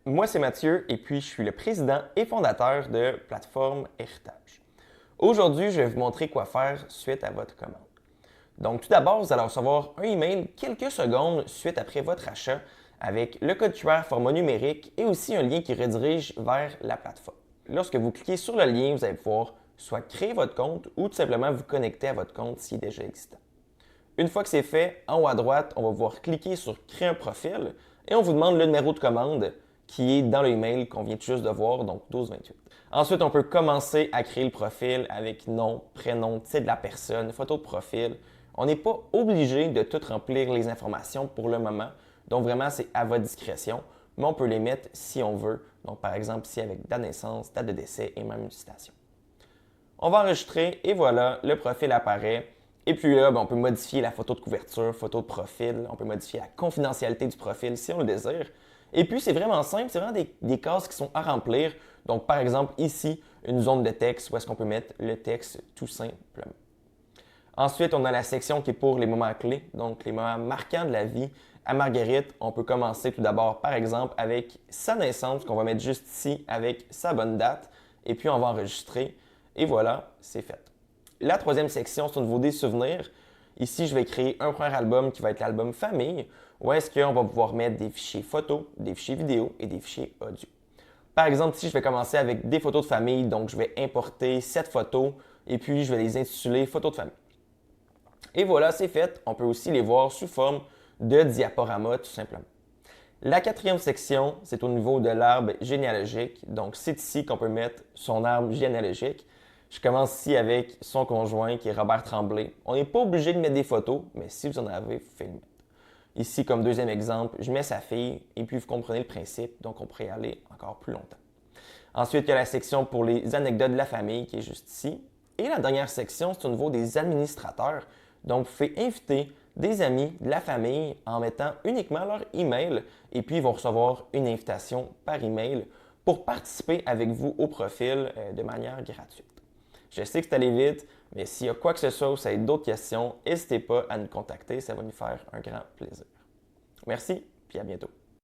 Moi, c'est Mathieu et puis je suis le président et fondateur de Plateforme Héritage. Aujourd'hui, je vais vous montrer quoi faire suite à votre commande. Donc, tout d'abord, vous allez recevoir un email quelques secondes suite après votre achat avec le code QR format numérique et aussi un lien qui redirige vers la plateforme. Lorsque vous cliquez sur le lien, vous allez pouvoir soit créer votre compte ou tout simplement vous connecter à votre compte s'il est déjà existant. Une fois que c'est fait, en haut à droite, on va pouvoir cliquer sur Créer un profil et on vous demande le numéro de commande qui est dans l'email qu'on vient tout juste de voir, donc 1228. Ensuite, on peut commencer à créer le profil avec nom, prénom, titre de la personne, photo de profil. On n'est pas obligé de tout remplir les informations pour le moment, donc vraiment c'est à votre discrétion, mais on peut les mettre si on veut. Donc par exemple ici avec date de naissance, date de décès et même une citation. On va enregistrer et voilà, le profil apparaît. Et puis là, on peut modifier la photo de couverture, photo de profil. On peut modifier la confidentialité du profil si on le désire. Et puis, c'est vraiment simple, c'est vraiment des cases qui sont à remplir. Donc, par exemple, ici, une zone de texte où est-ce qu'on peut mettre le texte tout simplement. Ensuite, on a la section qui est pour les moments clés, donc les moments marquants de la vie. À Marguerite, on peut commencer tout d'abord, par exemple, avec sa naissance, qu'on va mettre juste ici avec sa bonne date. Et puis, on va enregistrer. Et voilà, c'est fait. La troisième section, c'est au niveau des souvenirs. Ici, je vais créer un premier album qui va être l'album famille, où est-ce qu'on va pouvoir mettre des fichiers photos, des fichiers vidéo et des fichiers audio. Par exemple, ici, je vais commencer avec des photos de famille, donc je vais importer 7 photos et puis je vais les intituler photos de famille. Et voilà, c'est fait. On peut aussi les voir sous forme de diaporama, tout simplement. La quatrième section, c'est au niveau de l'arbre généalogique. Donc, c'est ici qu'on peut mettre son arbre généalogique. Je commence ici avec son conjoint qui est Robert Tremblay. On n'est pas obligé de mettre des photos, mais si vous en avez, vous pouvez le mettre. Ici, comme deuxième exemple, je mets sa fille et puis vous comprenez le principe, donc on pourrait y aller encore plus longtemps. Ensuite, il y a la section pour les anecdotes de la famille qui est juste ici. Et la dernière section, c'est au niveau des administrateurs. Donc, vous pouvez inviter des amis de la famille en mettant uniquement leur email et puis ils vont recevoir une invitation par email pour participer avec vous au profil de manière gratuite. Je sais que c'est allé vite, mais s'il y a quoi que ce soit ou si vous avez d'autres questions, n'hésitez pas à nous contacter, ça va nous faire un grand plaisir. Merci, puis à bientôt.